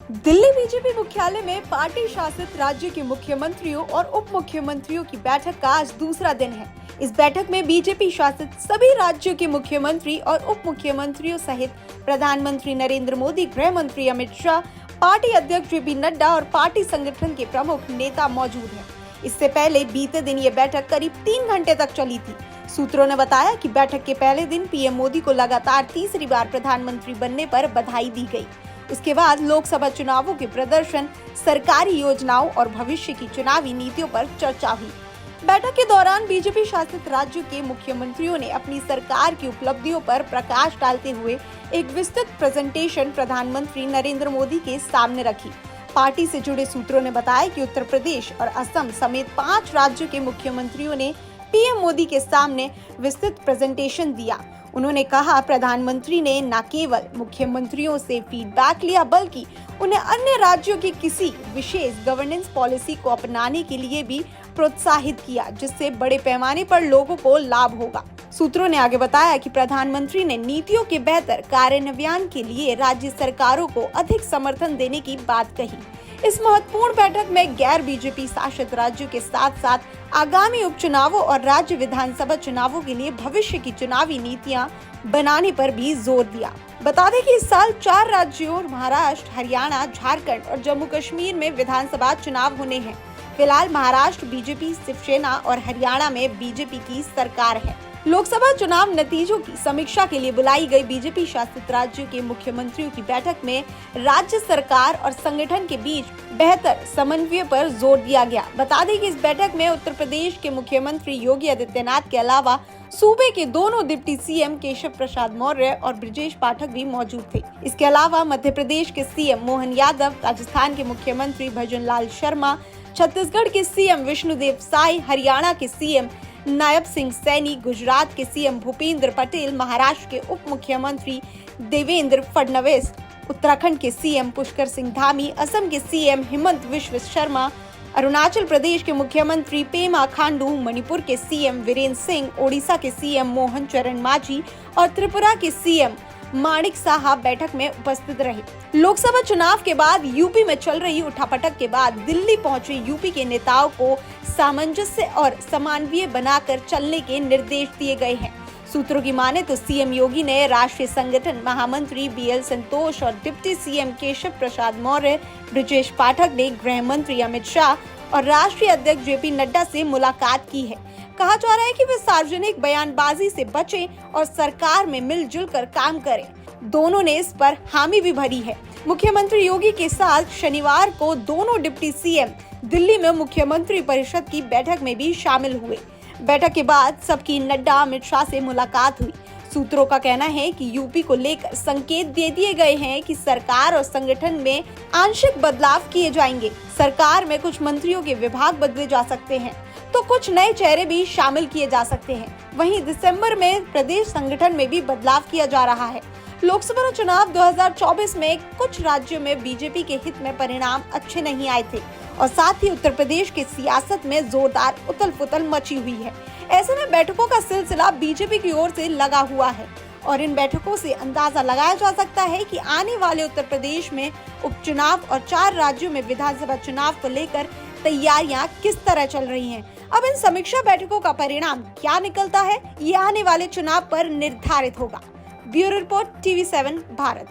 Delhi BJP मुख्यालय में party शासित राज्य के मुख्यमंत्रियों और उप मुख्यमंत्रियों की बैठक का आज दूसरा दिन है। इस बैठक में बीजेपी शासित सभी राज्यों के मुख्यमंत्री और उप मुख्यमंत्रियों सहित प्रधानमंत्री नरेंद्र मोदी, गृह मंत्री अमित शाह, पार्टी अध्यक्ष जेपी नड्डा और पार्टी संगठन के प्रमुख नेता मौजूद हैं। इससे पहले बीते दिन ये बैठक करीब 3 घंटे तक चली थी। सूत्रों ने बताया कि बैठक के पहले दिन पीएम मोदी को लगातार तीसरी बार प्रधानमंत्री बनने पर बधाई दी गई। इसके बाद लोकसभा चुनावों के प्रदर्शन, सरकारी योजनाओं और भविष्य की चुनावी नीतियों पर चर्चा हुई। बैठक के दौरान बीजेपी शासित राज्यों के मुख्यमंत्रियों ने अपनी सरकार की उपलब्धियों पर प्रकाश डालते हुए एक विस्तृत प्रेजेंटेशन प्रधानमंत्री नरेंद्र मोदी के सामने रखी। पार्टी से जुड़े सूत्रों ने बताया कि उत्तर प्रदेश और असम समेत 5 राज्यों के मुख्यमंत्रियों ने पीएम मोदी के सामने विस्तृत प्रेजेंटेशन दिया। उन्होंने कहा, प्रधानमंत्री ने न केवल मुख्यमंत्रियों से फीडबैक लिया बल्कि उन्हें अन्य राज्यों की किसी विशेष गवर्नेंस पॉलिसी को अपनाने के लिए भी प्रोत्साहित किया, जिससे बड़े पैमाने पर लोगों को लाभ होगा। सूत्रों ने आगे बताया कि प्रधानमंत्री ने नीतियों के बेहतर कार्यान्वयन के लिए राज्य सरकारों को अधिक समर्थन देने की बात कही। इस महत्वपूर्ण बैठक में गैर बीजेपी शासित राज्यों के साथ साथ आगामी उपचुनावों और राज्य विधानसभा चुनावों के लिए भविष्य की चुनावी नीतियां बनाने पर भी जोर दिया। बता दें कि इस साल 4 राज्यों महाराष्ट्र, हरियाणा, झारखंड और जम्मू कश्मीर में विधानसभा चुनाव होने हैं। फिलहाल महाराष्ट्र बीजेपी, शिवसेना और हरियाणा में बीजेपी की सरकार है। लोकसभा चुनाव नतीजों की समीक्षा के लिए बुलाई गई बीजेपी शासित राज्यों के मुख्यमंत्रियों की बैठक में राज्य सरकार और संगठन के बीच बेहतर समन्वय पर जोर दिया गया। बता दें कि इस बैठक में उत्तर प्रदेश के मुख्यमंत्री योगी आदित्यनाथ के अलावा सूबे के दोनों डिप्टी सीएम केशव प्रसाद मौर्य और ब्रजेश पाठक भी मौजूद थे। इसके अलावा मध्य प्रदेश के सीएम मोहन यादव, राजस्थान के मुख्यमंत्री भजन लाल शर्मा, छत्तीसगढ़ के सीएम विष्णुदेव साय, हरियाणा के सीएम नायब सिंह सैनी, गुजरात के सीएम भूपेंद्र पटेल, महाराष्ट्र के उप मुख्यमंत्री देवेंद्र फडणवीस, उत्तराखंड के सीएम पुष्कर सिंह धामी, असम के सीएम हिमंत विश्व शर्मा, अरुणाचल प्रदेश के मुख्यमंत्री पेमा खांडू, मणिपुर के सीएम वीरेंद्र सिंह, ओडिशा के सीएम मोहन चरण मांझी और त्रिपुरा के सीएम माणिक साहा बैठक में उपस्थित रहे। लोकसभा चुनाव के बाद यूपी में चल रही उठापटक के बाद दिल्ली पहुंचे यूपी के नेताओं को सामंजस्य और समन्वय बनाकर चलने के निर्देश दिए गए हैं। सूत्रों की माने तो सीएम योगी ने राष्ट्रीय संगठन महामंत्री बीएल संतोष और डिप्टी सीएम केशव प्रसाद मौर्य, ब्रजेश पाठक ने गृह मंत्री अमित शाह और राष्ट्रीय अध्यक्ष जेपी नड्डा से मुलाकात की है। कहा जा रहा है कि वे सार्वजनिक बयानबाजी से बचें और सरकार में मिलजुल कर काम करें। दोनों ने इस पर हामी भी भरी है। मुख्यमंत्री योगी के साथ शनिवार को दोनों डिप्टी सीएम दिल्ली में मुख्यमंत्री परिषद की बैठक में भी शामिल हुए। बैठक के बाद सबकी नड्डा अमित शाह से मुलाकात हुई। सूत्रों का कहना है कि यूपी को लेकर संकेत दे दिए गए हैं कि सरकार और संगठन में आंशिक बदलाव किए जाएंगे। सरकार में कुछ मंत्रियों के विभाग बदले जा सकते हैं तो कुछ नए चेहरे भी शामिल किए जा सकते हैं। वहीं दिसंबर में प्रदेश संगठन में भी बदलाव किया जा रहा है। लोकसभा चुनाव 2024 में कुछ राज्यों में बीजेपी के हित में परिणाम अच्छे नहीं आए थे और साथ ही उत्तर प्रदेश की सियासत में जोरदार उथल-पुथल मची हुई है। ऐसे में बैठकों का सिलसिला बीजेपी की ओर से लगा हुआ है और इन बैठकों से अंदाजा लगाया जा सकता है कि आने वाले उत्तर प्रदेश में उपचुनाव और 4 राज्यों में विधानसभा चुनाव को लेकर तैयारियां किस तरह चल रही हैं। अब इन समीक्षा बैठकों का परिणाम क्या निकलता है, ये आने वाले चुनाव पर निर्धारित होगा। Bureau report, TV7 Bharat.